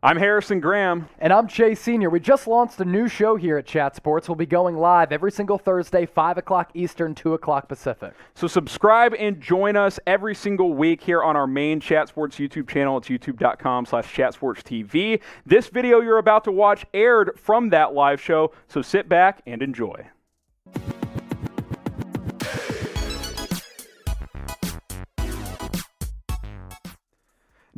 I'm Harrison Graham. And I'm Chase Sr. We just launched a new show here at Chat Sports. We'll be going live every single Thursday, 5 o'clock Eastern, 2 o'clock Pacific. So subscribe and join us every single week here on our main Chat Sports YouTube channel. It's youtube.com/chatsportstv. This video you're about to watch aired from that live show, so sit back and enjoy.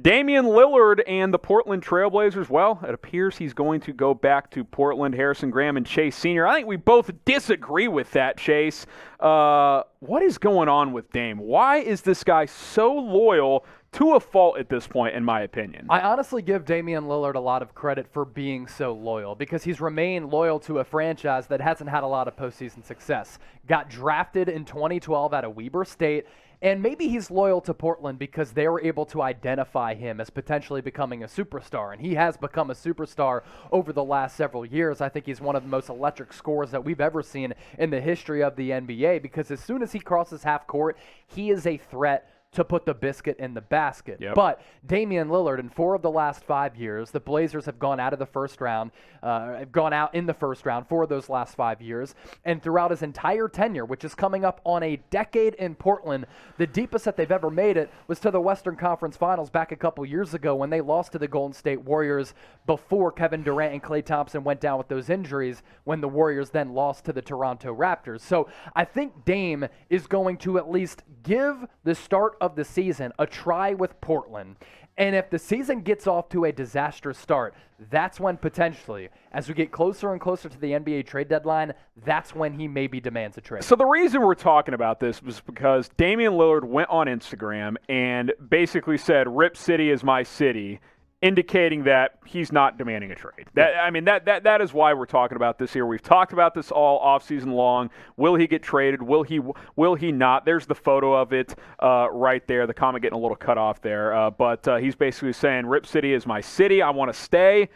Damian Lillard and the Portland Trailblazers, well, it appears he's going to go back to Portland. Harrison Graham and Chase Sr. I think we both disagree with that, Chase. What is going on with Dame? Why is this guy so loyal to a fault at this point, in my opinion? I honestly give Damian Lillard a lot of credit for being so loyal because he's remained loyal to a franchise that hasn't had a lot of postseason success. Got drafted in 2012 out of Weber State. And maybe he's loyal to Portland because they were able to identify him as potentially becoming a superstar. And he has become a superstar over the last several years. I think he's one of the most electric scorers that we've ever seen in the history of the NBA because as soon as he crosses half court, he is a threat to put the biscuit in the basket. Yep. But Damian Lillard, in 4 of the last 5 years, the Blazers have gone out of the first round, have gone out in the first round 4 of those last 5 years. And throughout his entire tenure, which is coming up on a decade in Portland, the deepest that they've ever made it was to the Western Conference Finals back a couple years ago when they lost to the Golden State Warriors before Kevin Durant and Klay Thompson went down with those injuries when the Warriors then lost to the Toronto Raptors. So I think Dame is going to at least give the start of the season a try with Portland. And if the season gets off to a disastrous start, that's when potentially, as we get closer and closer to the NBA trade deadline, that's when he maybe demands a trade. So the reason we're talking about this was because Damian Lillard went on Instagram and basically said, "Rip City is my city," indicating that he's not demanding a trade. That is why we're talking about this here. We've talked about this all offseason long. Will he get traded? Will he not? There's the photo of it right there. The comment getting a little cut off there. But he's basically saying, "Rip City is my city. I want to stay."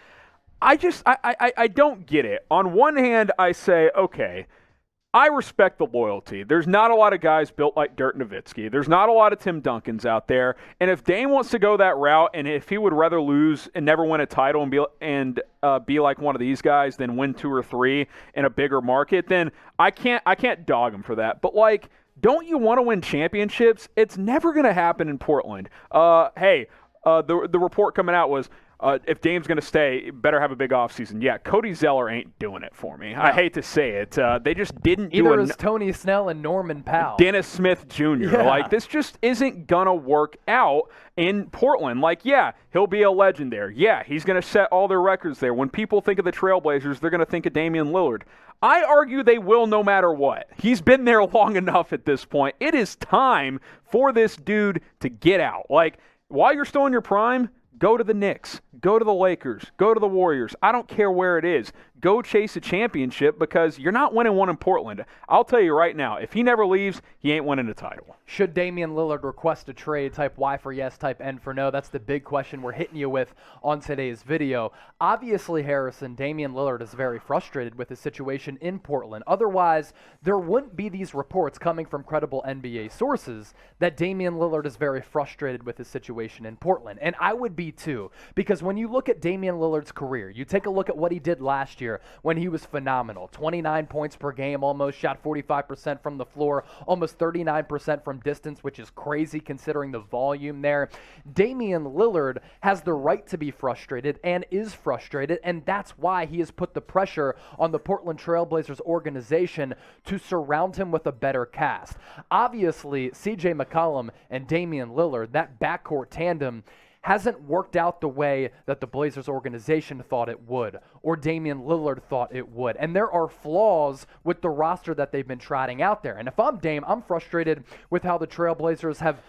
I don't get it. On one hand, I say, okay, I respect the loyalty. There's not a lot of guys built like Dirk Nowitzki. There's not a lot of Tim Duncans out there. And if Dame wants to go that route, and if he would rather lose and never win a title and be like one of these guys than win 2 or 3 in a bigger market, then I can't dog him for that. But like, don't you want to win championships? It's never going to happen in Portland. The report coming out was, if Dame's going to stay, better have a big offseason. Yeah, Cody Zeller ain't doing it for me. No. I hate to say it. They just didn't do it. Either is Tony Snell and Norman Powell. Dennis Smith Jr. Yeah. Like, this just isn't going to work out in Portland. Like, yeah, he'll be a legend there. Yeah, he's going to set all their records there. When people think of the Trailblazers, they're going to think of Damian Lillard. I argue they will no matter what. He's been there long enough at this point. It is time for this dude to get out. Like, while you're still in your prime, go to the Knicks, go to the Lakers, go to the Warriors. I don't care where it is. Go chase a championship because you're not winning one in Portland. I'll tell you right now, if he never leaves, he ain't winning a title. Should Damian Lillard request a trade? Type Y for yes, type N for no. That's the big question we're hitting you with on today's video. Obviously, Harrison, Damian Lillard is very frustrated with his situation in Portland. Otherwise, there wouldn't be these reports coming from credible NBA sources that Damian Lillard is very frustrated with his situation in Portland. And I would be too, because when you look at Damian Lillard's career, you take a look at what he did last year when he was phenomenal. 29 points per game, almost shot 45% from the floor, almost 39% from distance, which is crazy considering the volume there. Damian Lillard has the right to be frustrated and is frustrated, and that's why he has put the pressure on the Portland Trailblazers organization to surround him with a better cast. Obviously, CJ McCollum and Damian Lillard, that backcourt tandem, hasn't worked out the way that the Blazers organization thought it would, or Damian Lillard thought it would. And there are flaws with the roster that they've been trotting out there. And if I'm Dame, I'm frustrated with how the Trailblazers have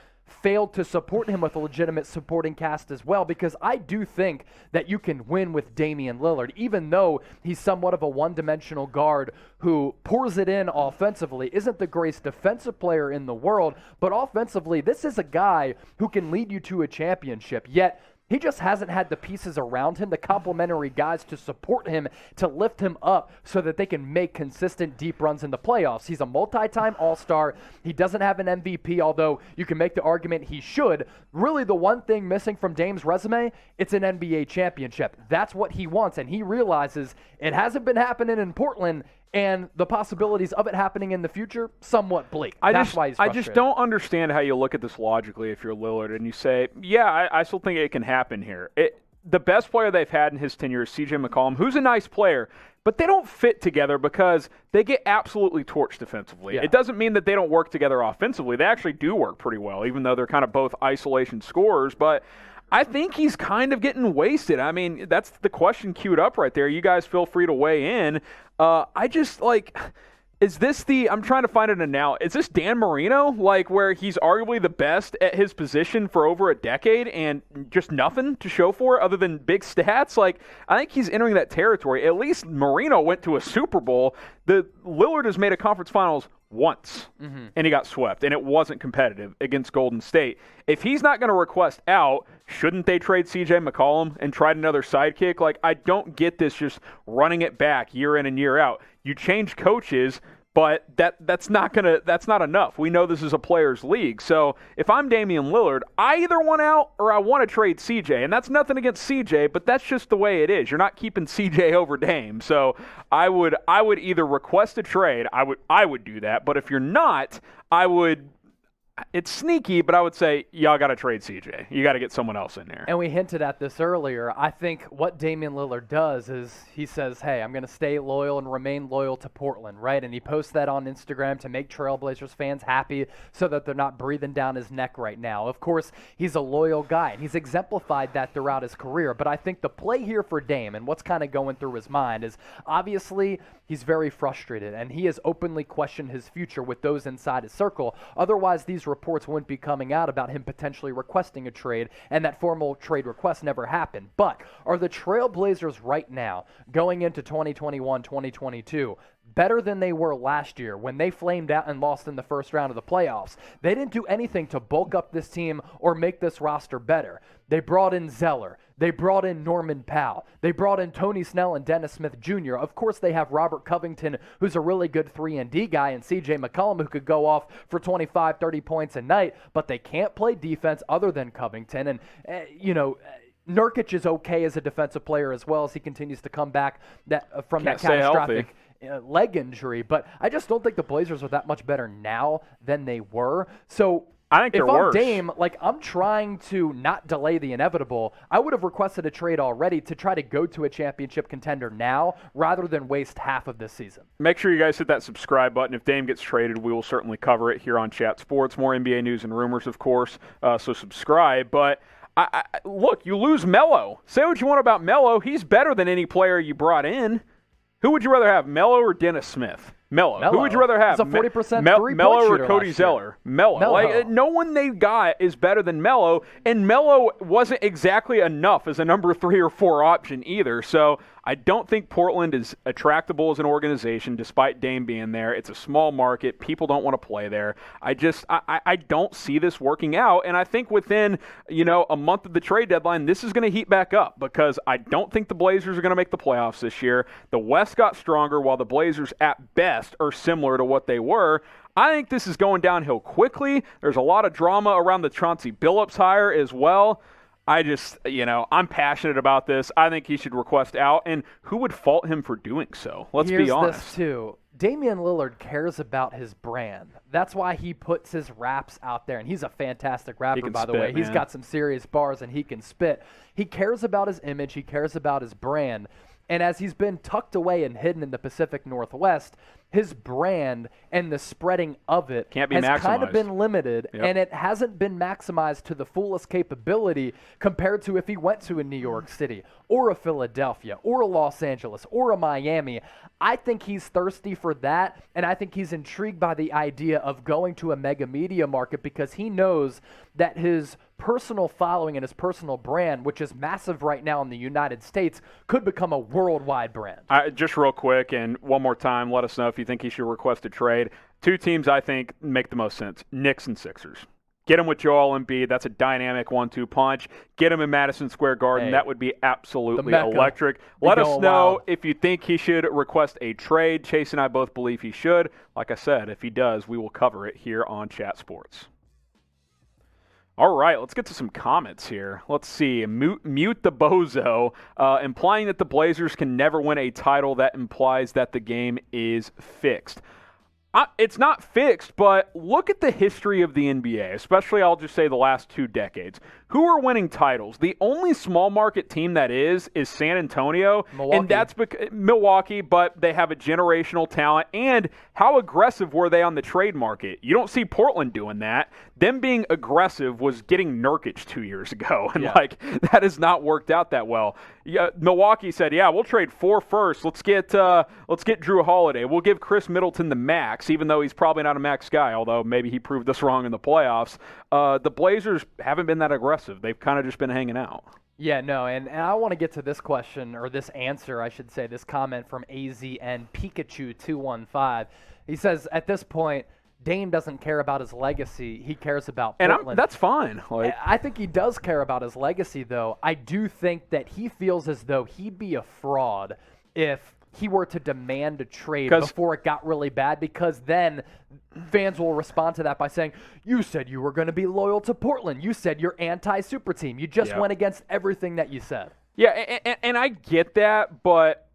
failed to support him with a legitimate supporting cast as well, because I do think that you can win with Damian Lillard, even though he's somewhat of a one-dimensional guard who pours it in offensively, isn't the greatest defensive player in the world, but offensively, this is a guy who can lead you to a championship. Yet He just hasn't had the pieces around him, the complementary guys to support him, to lift him up so that they can make consistent deep runs in the playoffs. He's a multi-time All-Star. He doesn't have an MVP, although you can make the argument he should. Really, the one thing missing from Dame's resume, it's an NBA championship. That's what he wants, and he realizes it hasn't been happening in Portland, and the possibilities of it happening in the future, somewhat bleak. That's why he's frustrated. I just don't understand how you look at this logically if you're Lillard and you say, yeah, I still think it can happen here. The best player they've had in his tenure is CJ McCollum, who's a nice player, but they don't fit together because they get absolutely torched defensively. Yeah. It doesn't mean that they don't work together offensively. They actually do work pretty well, even though they're kind of both isolation scorers. But I think he's kind of getting wasted. I mean, that's the question queued up right there. You guys feel free to weigh in. I just, is this I'm trying to find it now. Is this Dan Marino, where he's arguably the best at his position for over a decade and just nothing to show for it other than big stats? I think he's entering that territory. At least Marino went to a Super Bowl. Lillard has made a conference finals once, and he got swept, and it wasn't competitive against Golden State. If he's not going to request out, shouldn't they trade CJ McCollum and try another sidekick? I don't get this just running it back year in and year out. You change coaches, but that's not enough. We know this is a players' league. So if I'm Damian Lillard, I either want out or I want to trade CJ. And that's nothing against CJ, but that's just the way it is. You're not keeping CJ over Dame. So I would either request a trade. I would do that. But if you're not, it's sneaky, but I would say y'all got to trade CJ. You got to get someone else in there. And we hinted at this earlier. I think what Damian Lillard does is he says, hey, I'm going to stay loyal and remain loyal to Portland, right? And he posts that on Instagram to make Trailblazers fans happy so that they're not breathing down his neck right now. Of course, he's a loyal guy, and he's exemplified that throughout his career. But I think the play here for Dame and what's kind of going through his mind is obviously he's very frustrated, and he has openly questioned his future with those inside his circle. Otherwise, these reports wouldn't be coming out about him potentially requesting a trade, and that formal trade request never happened. But are the Trailblazers right now, going into 2021-2022, better than they were last year when they flamed out and lost in the first round of the playoffs? They didn't do anything to bulk up this team or make this roster better. They brought in Zeller. They brought in Norman Powell. They brought in Tony Snell and Dennis Smith Jr. Of course, they have Robert Covington, who's a really good 3-and-D guy, and CJ McCollum, who could go off for 25, 30 points a night, but they can't play defense other than Covington. And, Nurkic is okay as a defensive player as well as he continues to come back from that catastrophic leg injury. But I just don't think the Blazers are that much better now than they were. So I think they're worse. If I'm Dame, I'm trying to not delay the inevitable. I would have requested a trade already to try to go to a championship contender now rather than waste half of this season. Make sure you guys hit that subscribe button. If Dame gets traded, we will certainly cover it here on Chat Sports. More NBA news and rumors, of course, so subscribe. But look, you lose Melo. Say what you want about Melo. He's better than any player you brought in. Who would you rather have, Melo or Dennis Smith? Melo. Who would you rather have? He's a 40% Melo or Cody Zeller? Melo. No one they got is better than Melo, and Melo wasn't exactly enough as a number 3 or 4 option either. So I don't think Portland is attractable as an organization, despite Dame being there. It's a small market. People don't want to play there. I don't see this working out, and I think within a month of the trade deadline, this is going to heat back up because I don't think the Blazers are going to make the playoffs this year. The West got stronger while the Blazers, at best, are similar to what they were. I think this is going downhill quickly. There's a lot of drama around the Chauncey Billups hire as well. I just, I'm passionate about this. I think he should request out, and who would fault him for doing so? Let's be honest. This too. Damian Lillard cares about his brand. That's why he puts his raps out there, and he's a fantastic rapper, by the way. He's got some serious bars, and he can spit. He cares about his image. He cares about his brand. And as he's been tucked away and hidden in the Pacific Northwest, his brand and the spreading of it has kind of been limited, and it hasn't been maximized to the fullest capability compared to if he went to a New York City or a Philadelphia or a Los Angeles or a Miami. I think he's thirsty for that, and I think he's intrigued by the idea of going to a mega media market because he knows that his personal following and his personal brand, which is massive right now in the United States, could become a worldwide brand. Just real quick, and one more time, let us know if you think he should request a trade. 2 teams I think make the most sense, Knicks and Sixers. Get him with Joel Embiid. That's a dynamic 1-2 punch. Get him in Madison Square Garden. Hey, that would be absolutely Mecca. electric. Let us know wild. if you think he should request a trade. Chase and I both believe he should. Like I said, if he does, we will cover it here on Chat Sports. All right, let's get to some comments here. Let's see. Mute the bozo, implying that the Blazers can never win a title. That implies that the game is fixed. It's not fixed, but look at the history of the NBA, especially I'll just say the last 2 decades. Who are winning titles? The only small market team that is San Antonio, Milwaukee. and that's Milwaukee, but they have a generational talent. And how aggressive were they on the trade market? You don't see Portland doing that. Them being aggressive was getting Nurkic 2 years ago, and that has not worked out that well. Yeah, Milwaukee said, "Yeah, we'll trade 4 firsts. Let's get Drew Holiday. We'll give Chris Middleton the max, even though he's probably not a max guy. Although maybe he proved us wrong in the playoffs." The Blazers haven't been that aggressive. They've kind of just been hanging out. Yeah, no, and I want to get to this question, or this answer, I should say, this comment from AZN Pikachu215. He says, at this point, Dame doesn't care about his legacy. He cares about Portland. And that's fine. I think he does care about his legacy, though. I do think that he feels as though he'd be a fraud if he were to demand a trade before it got really bad, because then fans will respond to that by saying, you said you were going to be loyal to Portland. You said you're anti-super team. You just went against everything that you said. Yeah, and I get that, but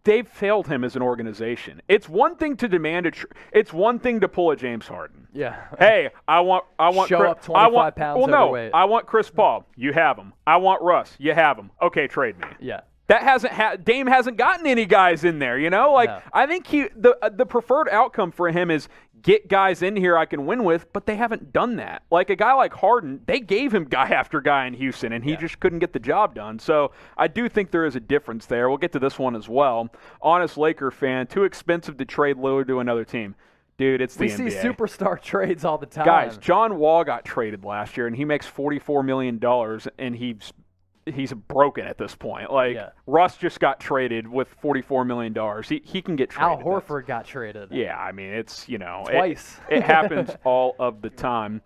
they've failed him as an organization. It's one thing to demand it's one thing to pull a James Harden. Yeah. Hey, I want show up 25 pounds overweight. I want Chris Paul. You have him. I want Russ. You have him. Okay, trade me. Yeah. That Dame hasn't gotten any guys in there, No. I think the preferred outcome for him is get guys in here I can win with, but they haven't done that. Like a guy like Harden, they gave him guy after guy in Houston, and he just couldn't get the job done. So I do think there is a difference there. We'll get to this one as well. Honest Laker fan, too expensive to trade Lillard to another team. Dude, it's the NBA. We see superstar trades all the time. Guys, John Wall got traded last year, and he makes $44 million, and he's broken at this point. Russ just got traded with $44 million. He can get traded. Al Horford got traded. Yeah, I mean, it's, twice. It happens all of the time.